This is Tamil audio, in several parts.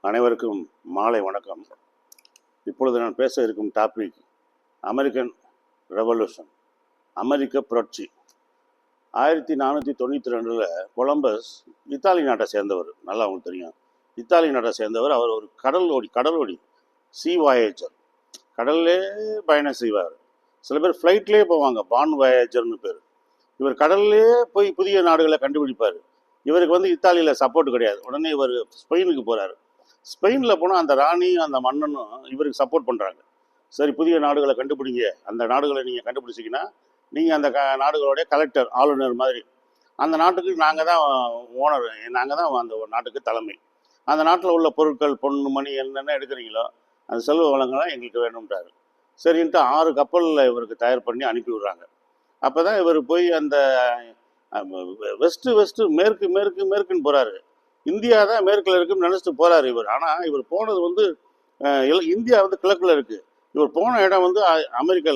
அனைவருக்கும் மாலை வணக்கம். இப்பொழுது நான் பேச இருக்கும் டாபிக் அமெரிக்கன் ரெவல்யூஷன், அமெரிக்க புரட்சி. 1492 கொலம்பஸ் இத்தாலி நாட்டை சேர்ந்தவர். நல்லா அவங்களுக்கு தெரியும், இத்தாலி நாட்டை சேர்ந்தவர். அவர் ஒரு கடலோடி சி வாயேஜர், கடல்லே பயணம் செய்வார். சில பேர் ஃப்ளைட்லேயே போவாங்க, பான் வாயேஜர்னு பேர். இவர் கடல்லே போய் புதிய நாடுகளை கண்டுபிடிப்பார். இவருக்கு இத்தாலியில் சப்போர்ட் கிடையாது. உடனே இவர் ஸ்பெயினுக்கு போகிறார். ஸ்பெயினில் போனால் அந்த ராணியும் அந்த மன்னனும் இவருக்கு சப்போர்ட் பண்ணுறாங்க. சரி, புதிய நாடுகளை கண்டுபிடிங்க, அந்த நாடுகளை நீங்கள் கண்டுபிடிச்சிங்கன்னா நீங்கள் அந்த நாடுகளுடைய கலெக்டர், ஆளுநர் மாதிரி. அந்த நாட்டுக்கு நாங்கள் தான் ஓனர், நாங்கள் தான் அந்த நாட்டுக்கு தலைமை. அந்த நாட்டில் உள்ள பொருட்கள், பொண்ணு மணி என்னென்ன எடுக்கிறீங்களோ அந்த செல்வ வளங்கள்லாம் எங்களுக்கு வேணும்ன்றாரு. சரின்ட்டு 6 கப்பலில் இவருக்கு தயார் பண்ணி அனுப்பி விடுறாங்க. அப்போ தான் இவர் போய் அந்த வெஸ்ட்டு மேற்குன்னு போகிறாரு. இந்தியா தான் மேற்கில் இருக்குன்னு நினச்சிட்டு போகிறார் இவர். ஆனால் இவர் போனது இந்தியா கிழக்கில் இருக்குது. இவர் போன இடம் அமெரிக்கா,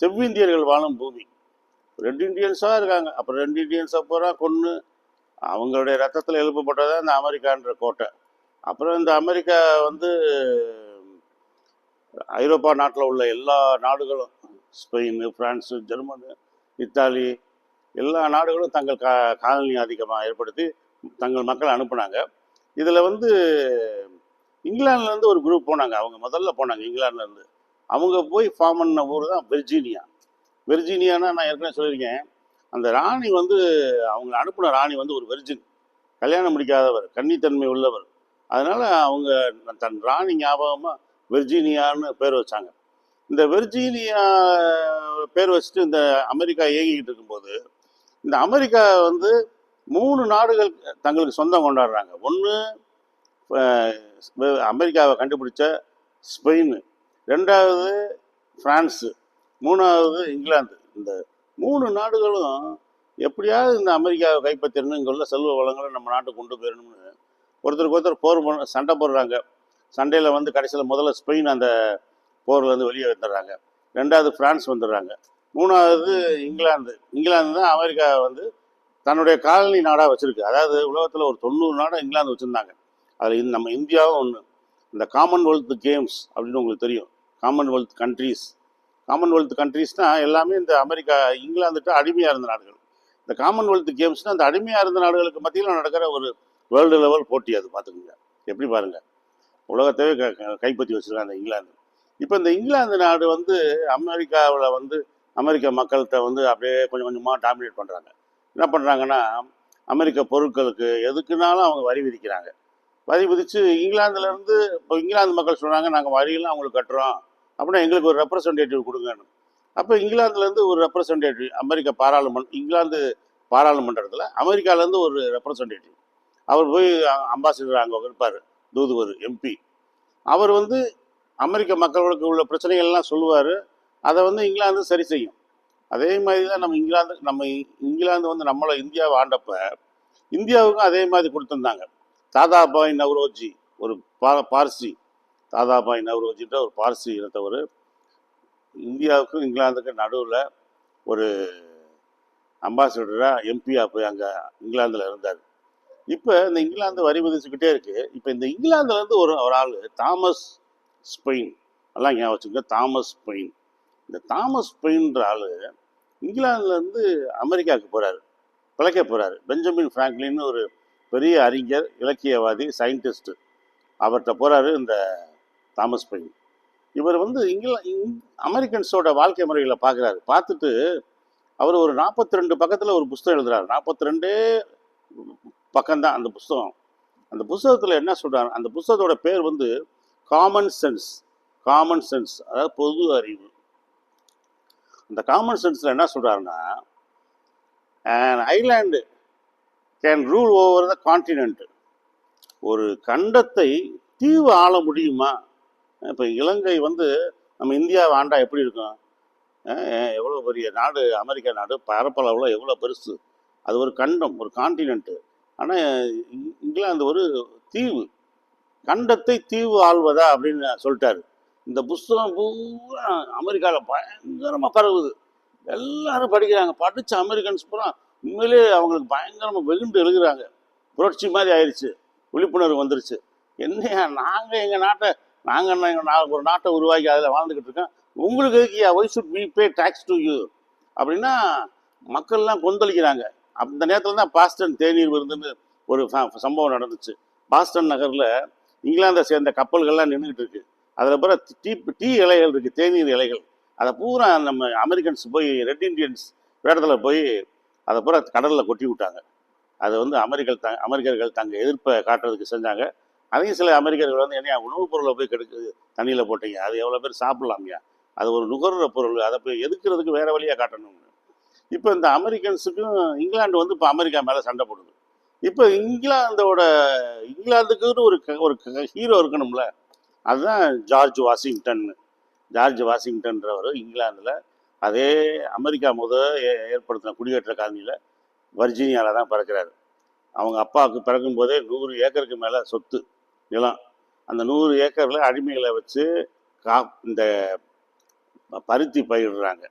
செவ்விந்தியர்கள் வாழும் பூமி. ரெட் இண்டியன்ஸாக இருக்காங்க. அப்புறம் ரெட் இண்டியன்ஸாக போகிறா கொன்று அவங்களுடைய ரத்தத்தில் எழுப்பப்பட்டதா இந்த அமெரிக்கான்ற கோட்டை. அப்புறம் இந்த அமெரிக்கா ஐரோப்பா நாட்டில் உள்ள எல்லா நாடுகளும், ஸ்பெயின், பிரான்ஸு, ஜெர்மனி, இத்தாலி, எல்லா நாடுகளும் தங்கள் காலனி ஆதிக்கமாக ஏற்படுத்தி தங்கள் மக்களை அனுப்புனாங்க. இதில் இங்கிலாந்துலேருந்து ஒரு குரூப் போனாங்க. அவங்க முதல்ல போனாங்க இங்கிலாந்துலேருந்து. அவங்க போய் ஃபார்ம் பண்ண ஊர் தான் வெர்ஜீனியா. வெர்ஜீனியானா நான் ஏற்கனவே சொல்லியிருக்கேன், அந்த ராணி அவங்க அனுப்பின ராணி ஒரு வெர்ஜின், கல்யாணம் முடிக்காதவர், கன்னித்தன்மை உள்ளவர். அதனால் அவங்க தன் ராணி ஞாபகமாக வெர்ஜீனியான்னு பேர் வச்சாங்க. இந்த வெர்ஜீனியா பேர் வச்சுட்டு இந்த அமெரிக்கா இயங்கிக்கிட்டு இருக்கும்போது இந்த அமெரிக்கா 3 நாடுகள் தங்களுக்கு சொந்தம் கொண்டாடுறாங்க. ஒன்று அமெரிக்காவை கண்டுபிடிச்ச ஸ்பெயின், 2வது பிரான்ஸு, 3வது இங்கிலாந்து. இந்த 3 நாடுகளும் எப்படியாவது இந்த அமெரிக்காவை கைப்பற்றணும், இங்கே உள்ள செல்வ வளங்களை நம்ம நாட்டுக்கு கொண்டு போயிடணும்னு ஒருத்தருக்கு ஒருத்தர் சண்டை போடுறாங்க. சண்டையில் கடைசியில் முதல்ல ஸ்பெயின் அந்த போர்லேருந்து வெளியே வந்துடுறாங்க. 2வது பிரான்ஸ் வந்துடுறாங்க. 3வது இங்கிலாந்து தான் அமெரிக்கா தன்னுடைய காலனி நாடாக வச்சுருக்கு. அதாவது உலகத்தில் ஒரு 90 நாடாக இங்கிலாந்து வச்சுருந்தாங்க. அதில் நம்ம இந்தியாவும் ஒன்று. இந்த காமன்வெல்த் கேம்ஸ் அப்படின்னு உங்களுக்கு தெரியும், காமன்வெல்த் கண்ட்ரீஸ்னால் எல்லாமே இந்த அமெரிக்கா, இங்கிலாந்துட்டு அடிமையாக இருந்த நாடுகள். இந்த காமன்வெல்த் கேம்ஸ்னால் அந்த அடிமையாக இருந்த நாடுகளுக்கு மத்தியில் நடக்கிற ஒரு வேர்ல்டு லெவல் போட்டி. அது பார்த்துக்குங்க, எப்படி பாருங்கள், உலகத்தையே கைப்பற்றி வச்சுருக்காங்க அந்த இங்கிலாந்து. இப்போ இந்த இங்கிலாந்து நாடு அமெரிக்காவில் அமெரிக்க மக்கள்கிட்ட அப்படியே கொஞ்சம் கொஞ்சமாக டாமினேட் பண்ணுறாங்க. என்ன பண்ணுறாங்கன்னா, அமெரிக்க பொருட்களுக்கு எதுக்குனாலும் அவங்க வரி விதிக்கிறாங்க. வரி விதித்து இங்கிலாந்துலேருந்து இப்போ இங்கிலாந்து மக்கள் சொல்கிறாங்க, நாங்கள் வரியெல்லாம் அவங்களுக்கு கட்டுறோம், அப்படின்னா எங்களுக்கு ஒரு ரெப்ரசன்டேட்டிவ் கொடுங்கன்னு. அப்போ இங்கிலாந்துலேருந்து ஒரு ரெப்ரசன்டேட்டிவ், இங்கிலாந்து பாராளுமன்றத்தில் அமெரிக்காவிலேருந்து ஒரு ரெப்ரசன்டேட்டிவ், அவர் போய் அம்பாசிடர் அங்கே இருப்பார், தூதுவர், எம்பி. அவர் அமெரிக்க மக்களுக்கு உள்ள பிரச்சனைகள்லாம் சொல்லுவார். அதை இங்கிலாந்து சரி செய்யும். அதே மாதிரி தான் நம்ம இங்கிலாந்து நம்மளை இந்தியாவை ஆண்டப்ப இந்தியாவுக்கும் அதே மாதிரி கொடுத்துருந்தாங்க. தாதாபாய் நவ்ரோஜி, ஒரு பார்சி, தாதாபாய் நவ்ரோஜின்ற ஒரு பார்சி இனத்தவர் இந்தியாவுக்கும் இங்கிலாந்துக்கும் நடுவில் ஒரு அம்பாசிடராக, எம்பியாக போய் அங்கே இங்கிலாந்தில் இருந்தார். இப்போ இந்த இங்கிலாந்து வரி விதிச்சுக்கிட்டே இருக்குது. இப்போ இந்த இங்கிலாந்துலேருந்து ஒரு ஆள் தாமஸ் ஸ்பெயின், எல்லாம் ஞாபகம் வச்சுக்கோங்க, தாமஸ் ஸ்பெயின். இந்த தாமஸ் ஸ்பெயின்ற ஆள் இங்கிலாந்துலேருந்து அமெரிக்காவுக்கு போகிறாரு, பிழைக்க போகிறாரு. பெஞ்சமின் ஃப்ராங்க்லின்னு ஒரு பெரிய அறிஞர், இலக்கியவாதி, சயின்டிஸ்ட்டு, அவர்கிட்ட போகிறாரு இந்த தாமஸ் ஸ்பெயின். இவர் அமெரிக்கன்ஸோட வாழ்க்கை முறைகளை பார்க்குறாரு. பார்த்துட்டு அவர் ஒரு 42 பக்கத்தில் ஒரு புஸ்தகம் எழுதுறாரு. 42 பக்கம்தான் அந்த புஸ்தகம். அந்த புஸ்தகத்தில் என்ன சொல்கிறார், அந்த புஸ்தகத்தோட பேர் காமன் சென்ஸ், அதாவது பொது அறிவு. அந்த காமன் சென்ஸில் என்ன சொல்கிறாருன்னா, an island can rule over the continent. ஒரு கண்டத்தை தீவு ஆள முடியுமா? இப்போ இலங்கை நம்ம இந்தியாவை ஆண்டா எப்படி இருக்கும்? எவ்வளோ பெரிய நாடு அமெரிக்கா நாடு, பரப்பளவில் எவ்வளோ பெருசு. அது ஒரு கண்டம், ஒரு கான்டினென்ட்டு. ஆனால் இங்கிலாந்து ஒரு தீவு, கண்டத்தை தீவு ஆள்வதா அப்படின்னு சொல்லிட்டாரு. இந்த புஸ்தகம் பூரா அமெரிக்காவில் பயங்கரமாக பரவுது. எல்லாரும் படிக்கிறாங்க. படித்த அமெரிக்கன்ஸ் பூரா உண்மையிலே அவங்களுக்கு பயங்கரமாக வெகுண்டு எழுதுகிறாங்க. புரட்சி மாதிரி ஆயிடுச்சு, விழிப்புணர்வு வந்துருச்சு. என்னையா நாங்கள் எங்கள் நாட்டை ஒரு நாட்டை உருவாக்கி அதில் வாழ்ந்துக்கிட்டு இருக்கோம், உங்களுக்கு எதுக்கு why should we pay tax to you அப்படின்னா மக்கள்லாம் கொந்தளிக்கிறாங்க. அந்த நேரத்தில் தான் பாஸ்டன் தேநீர் விருந்துன்னு ஒரு சம்பவம் நடந்துச்சு. பாஸ்டன் நகரில் இங்கிலாந்தை சேர்ந்த கப்பல்கள்லாம் நின்றுக்கிட்டு இருக்கு. அதில் பூரா டீ இலைகள் இருக்குது, தேநீர் இலைகள். அதை பூரா நம்ம அமெரிக்கன்ஸ் போய் ரெட் இண்டியன்ஸ் வேடத்தில் போய் அதை பூரா கடலில் கொட்டி விட்டாங்க. அதை வந்து அமெரிக்கர்கள் தங்க எதிர்ப்பை காட்டுறதுக்கு செஞ்சாங்க. அதையும் சில அமெரிக்கர்கள் வந்து என்னையா உணவுப் பொருளை போய் கெடுக்குது, தண்ணியில் போட்டீங்க, அது எவ்வளோ பேர் சாப்பிட்லாமையா, அது ஒரு நுகர்ற பொருள், அதை போய் எதுக்குறதுக்கு வேற வழியாக காட்டணும். இப்போ இந்த அமெரிக்கன்ஸுக்கும் இங்கிலாந்து வந்து இப்போ அமெரிக்கா மேலே சண்டை போடுது. இப்போ இங்கிலாந்துக்குன்னு ஒரு ஹீரோ இருக்கணும்ல, அதுதான் ஜார்ஜ் வாஷிங்டன்றவர் இங்கிலாந்தில் அதே அமெரிக்கா ஏற்படுத்தின குடியேற்ற காலனியில் வர்ஜீனியாவில் தான் பிறக்கிறாரு. அவங்க அப்பாவுக்கு பிறக்கும்போதே 100 ஏக்கருக்கு மேலே சொத்து நிலம். அந்த 100 ஏக்கரில் அடிமைகளை வச்சு இந்த பருத்தி பயிரிடுறாங்க,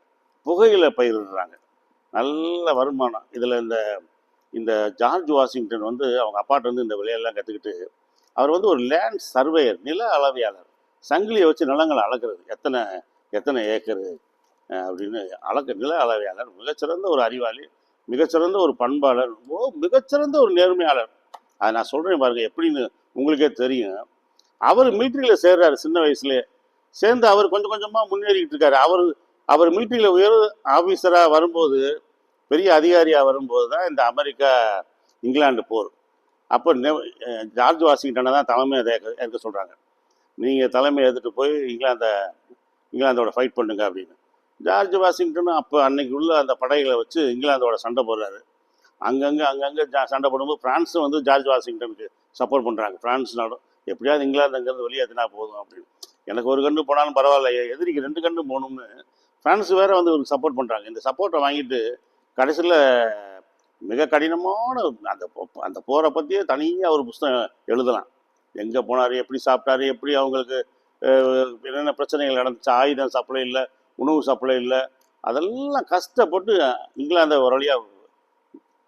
புகையில பயிரிடுறாங்க, நல்ல வருமானம். இதில் இந்த ஜார்ஜ் வாஷிங்டன் வந்து அவங்க அப்பாட்ட வந்து இந்த விலையெல்லாம் கற்றுக்கிட்டு அவர் வந்து ஒரு லேண்ட் சர்வேயர், நில அளவையாளர். சங்கிலியை வச்சு நிலங்களை அளக்கிறது, எத்தனை ஏக்கரு அப்படின்னு நில அளவையாளர். மிகச்சிறந்த ஒரு அறிவாளி, மிகச்சிறந்த ஒரு பண்பாளர், மிகச்சிறந்த ஒரு நேர்மையாளர். அதை நான் சொல்கிறேன் பாருங்க, எப்படின்னு உங்களுக்கே தெரியும். அவர் மிலிட்ரியில் சேர்றாரு சின்ன வயசுலேயே. சேர்ந்து அவர் கொஞ்சம் கொஞ்சமாக முன்னேறிக்கிட்டு இருக்காரு. அவர் மிலிட்ரியில் உயர் ஆஃபீஸராக வரும்போது, பெரிய அதிகாரியாக வரும்போது தான் இந்த அமெரிக்கா இங்கிலாந்து போர். அப்போ ஜார்ஜ் வாஷிங்டனை தான் தலைமை ஏற்க சொல்கிறாங்க. நீங்கள் தலைமை ஏற்றுட்டு போய் இங்கிலாந்தோட ஃபைட் பண்ணுங்க அப்படின்னு. ஜார்ஜ் வாஷிங்டனும் அப்போ அன்னைக்கு உள்ள அந்த படைகளை வச்சு இங்கிலாந்தோட சண்டை போடுறாரு. அங்கங்கே சண்டை போடும்போது பிரான்ஸும் வந்து ஜார்ஜ் வாஷிங்டனுக்கு சப்போர்ட் பண்ணுறாங்க. பிரான்ஸ் நாடும் எப்படியாவது இங்கிலாந்து அங்கேருந்து வெளியேற்றினா போதும் அப்படின்னு. எனக்கு ஒரு கண்டு போனாலும் பரவாயில்ல, எதிரிக்கு 2 கண்டு போகணும்னு ஃப்ரான்ஸ் வேற வந்து இவருக்கு சப்போர்ட் பண்ணுறாங்க. இந்த சப்போர்ட்டை வாங்கிட்டு கடைசியில் மிக கடினமான அந்த போரை பற்றியே தனியாக ஒரு புத்தகம் எழுதலாம். எங்கே போனார், எப்படி சாப்பிட்டாரு, எப்படி அவங்களுக்கு என்னென்ன பிரச்சனைகள் நடந்துச்சு, ஆயுதம் சப்ளை இல்லை, உணவு சப்ளை இல்லை, அதெல்லாம் கஷ்டப்பட்டு இங்கிலாந்தை ஒரு வழியாக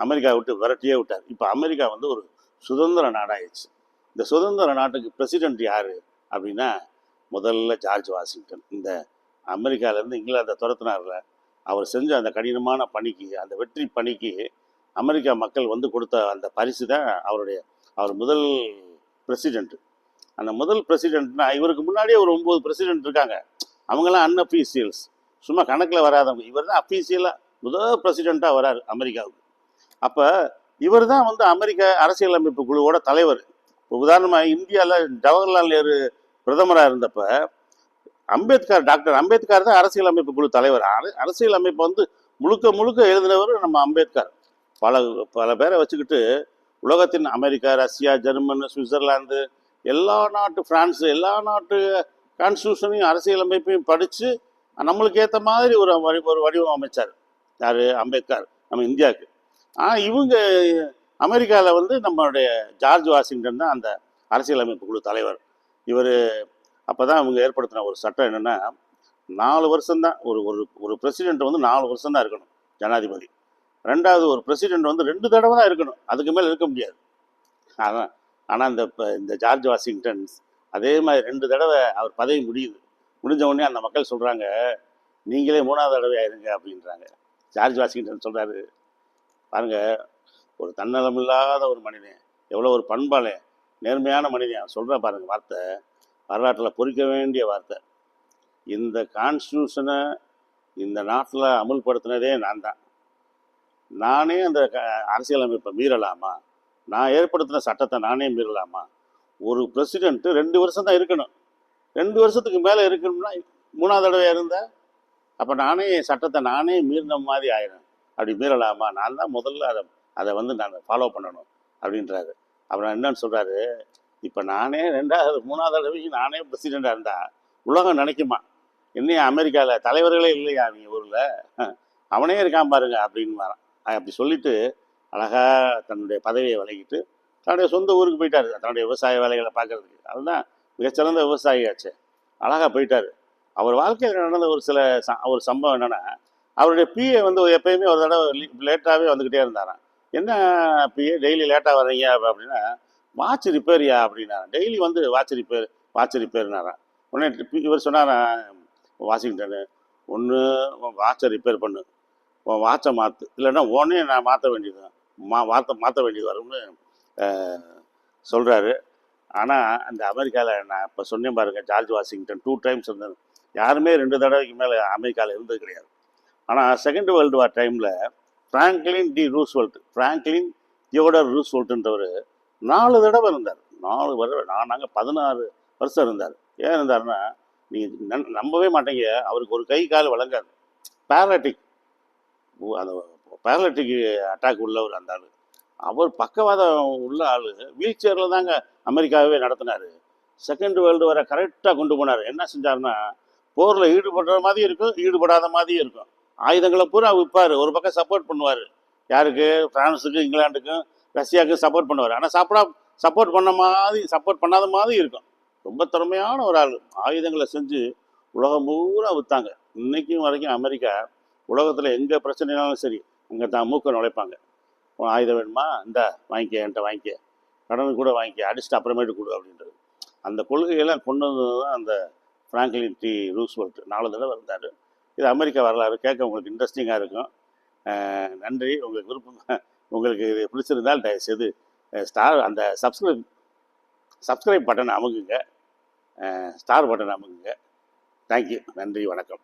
அமெரிக்கா விட்டு விரட்டியே விட்டார். இப்போ அமெரிக்கா வந்து ஒரு சுதந்திர நாடாயிடுச்சு. இந்த சுதந்திர நாட்டுக்கு பிரசிடென்ட் யார் அப்படின்னா முதல்ல ஜார்ஜ் வாஷிங்டன். இந்த அமெரிக்காவிலேருந்து இங்கிலாந்தை துரத்தினார்ல, அவர் செஞ்ச அந்த கடினமான பணிக்கு, அந்த வெற்றி பணிக்கு அமெரிக்கா மக்கள் வந்து கொடுத்த அந்த பரிசு தான் அவர் முதல் பிரசிடென்ட். அந்த முதல் பிரசிடென்ட்னா இவருக்கு முன்னாடியே ஒரு 9 பிரசிடென்ட் இருக்காங்க. அவங்கெல்லாம் அன்அஃபீஷியல்ஸ், சும்மா கணக்கில் வராதவங்க. இவர் தான் அஃபீஷியலாக முதல் பிரசிடெண்ட்டாக வராரு அமெரிக்காவுக்கு. அப்போ இவர் தான் வந்து அமெரிக்க அரசியலமைப்பு குழுவோட தலைவர். இப்போ உதாரணமாக இந்தியாவில் ஜவஹர்லால் நேரு பிரதமராக இருந்தப்ப டாக்டர் அம்பேத்கர் தான் அரசியலமைப்பு குழு தலைவர். அரசியலமைப்பை வந்து முழுக்க எழுதினவர் நம்ம அம்பேத்கர். பல பேரை வச்சுக்கிட்டு உலகத்தின் அமெரிக்கா, ரஷ்யா, ஜெர்மன், சுவிட்சர்லாந்து, எல்லா நாட்டு பிரான்ஸ், எல்லா நாட்டு கான்ஸ்டியூஷனையும் அரசியலமைப்பையும் படித்து நம்மளுக்கு ஏற்ற மாதிரி ஒரு வடிவம் அமைச்சார். யார்? அம்பேத்கர், நம்ம இந்தியாவுக்கு. ஆனால் இவங்க அமெரிக்காவில் வந்து நம்மளுடைய ஜார்ஜ் வாஷிங்டன் தான் அந்த அரசியலமைப்பு குழு தலைவர். இவர் அப்போ தான் அவங்க ஏற்படுத்தின ஒரு சட்டம் என்னென்னா, 4 வருஷம்தான் ஒரு பிரசிடென்ட் வந்து 4 வருஷம் தான் இருக்கணும் ஜனாதிபதி. ரெண்டாவது ஒரு பிரசிடென்ட் வந்து 2 தடவை தான் இருக்கணும், அதுக்கு மேலே இருக்க முடியாது. ஆனால் இந்த ஜார்ஜ் வாஷிங்டன் அதே மாதிரி 2 தடவை அவர் பதவி முடிஞ்ச உடனே அந்த மக்கள் சொல்கிறாங்க, நீங்களே 3ஆவது தடவை ஆயிருங்க அப்படின்றாங்க. ஜார்ஜ் வாஷிங்டன் சொல்கிறாரு, பாருங்க, ஒரு தன்னலமில்லாத ஒரு மனிதன், எவ்வளோ ஒரு பண்பாளே, நேர்மையான மனிதன் சொல்கிற பாருங்க வார்த்தை, வரலாற்றில் பொறிக்க வேண்டிய வார்த்தை. இந்த கான்ஸ்டியூஷனை இந்த நாட்டில் அமுல்படுத்தினதே நான் தான். நானே அந்த அரசியலமைப்பை மீறலாமா? நான் ஏற்படுத்தின சட்டத்தை நானே மீறலாமா? ஒரு பிரசிடென்ட்டு 2 வருஷம் தான் இருக்கணும். 2 வருஷத்துக்கு மேலே இருக்கணும்னா 3ஆவது தடவை இருந்தால் அப்போ நானே சட்டத்தை நானே மீறின மாதிரி ஆயிடும். அப்படி மீறலாமா? நான் தான் முதல்ல அதை வந்து நான் ஃபாலோ பண்ணணும் அப்படின்றாரு. அப்புறம் என்னன்னு சொல்கிறாரு, இப்போ நானே 3ஆவது தடவைக்கு நானே பிரசிடெண்ட்டாக இருந்தால் உலகம் நினைக்குமா, இன்னும் அமெரிக்காவில் தலைவர்களே இல்லையா அவங்க ஊரில், அவனே இருக்கான் பாருங்க அப்படின்னு வரான். அப்படி சொல்லிட்டு அழகாக தன்னுடைய பதவியை விலகிட்டு தன்னுடைய சொந்த ஊருக்கு போயிட்டார், தன்னுடைய விவசாய வேலைகளை பார்க்கறதுக்கு. அதுதான் மிகச்சிறந்த விவசாயியாச்சு. அழகாக போயிட்டார். அவர் வாழ்க்கையில் நடந்த ஒரு சம்பவம் என்னென்னா, அவருடைய பிஏ வந்து எப்பயுமே ஒரு தடவை லேட்டாகவே வந்துக்கிட்டே இருந்தாராம். என்ன பிஏ டெய்லி லேட்டாக வர்றீங்க அப்படின்னா, வாட்ச் ரிப்பேரியா அப்படின்னா டெய்லி வந்து வாட்ச் ரிப்பேர்னாரான். உடனே இவர் சொன்னாரான் வாஷிங்டனு, ஒன்று வாட்சை ரிப்பேர் பண்ணு, உன் வாட்சை மாற்று, இல்லைன்னா உடனே நான் மாற்ற வேண்டியது மாற்ற வேண்டியது வரும்னு சொல்கிறாரு. ஆனால் அந்த அமெரிக்காவில் நான் இப்போ சொன்னேன் பாருங்கள், ஜார்ஜ் வாஷிங்டன் 2 டைம்ஸ் இருந்தது. யாருமே 2 தடவைக்கு மேலே அமெரிக்காவில் இருந்தது கிடையாது. ஆனால் செகண்ட் வேர்ல்டு வார் டைமில் ஃப்ராங்க்லின் தியோடர் ரூஸ்வெல்ட்ன்றவர் 4 தடவை இருந்தார். 4 தடவை. நாங்கள் 16 வருஷம் இருந்தார். ஏன் இருந்தாருன்னா, நீங்கள் நம்பவே மாட்டீங்க, அவருக்கு ஒரு கை கால் வழங்காது. பேரலைட்டிக், அந்த பேரலைட்டிக் அட்டாக் உள்ளவர் அந்த ஆள். அவர் பக்கவாதம் உள்ள ஆள். வீல் சேரில் தாங்க அமெரிக்காவே நடத்தினார். செகண்ட் வேர்ல்டு வாரை கரெக்டாக கொண்டு போனார். என்ன செஞ்சாருன்னா, போரில் ஈடுபடுற மாதிரி இருக்கும், ஈடுபடாத மாதிரியும் இருக்கும். ஆயுதங்களை பூரா விற்பார். ஒரு பக்கம் சப்போர்ட் பண்ணுவார். யாருக்கு? பிரான்ஸுக்கும் இங்கிலாந்துக்கும் ரஷ்யாவுக்கும் சப்போர்ட் பண்ணுவார். ஆனால் சப்போர்ட் பண்ணாத மாதிரி இருக்கும். ரொம்ப திறமையான ஒரு ஆள். ஆயுதங்களை செஞ்சு உலகம் பூரா விற்றாங்க. இன்னைக்கும் வரைக்கும் அமெரிக்கா உலகத்தில் எங்கே பிரச்சனைனாலும் சரி, அங்கே தான் மூக்க நுழைப்பாங்க. ஆயுதம் வேணுமா, இந்த வாங்கிக்க, என்கிட்ட வாங்கிக்க, கடனுக்கு கூட வாங்கிக்க, அடிச்சுட்டு அப்புறமேட்டு கொடு அப்படின்றது. அந்த கொள்கையெல்லாம் கொண்டு வந்தது தான் அந்த ஃப்ராங்க்லின் டி ரூஸ்வெல்ட். 4 தடவை இருந்தார். இது அமெரிக்கா வரலாறு. கேட்க உங்களுக்கு இன்ட்ரெஸ்டிங்காக இருக்கும். நன்றி. உங்களுக்கு விருப்பம், உங்களுக்கு இது பிடிச்சிருந்தால் தயவுசெய்து அந்த சப்ஸ்கிரைப் பட்டன் அமுங்குங்க, ஸ்டார் பட்டன் அமுங்குங்க. தேங்க்யூ. நன்றி, வணக்கம்.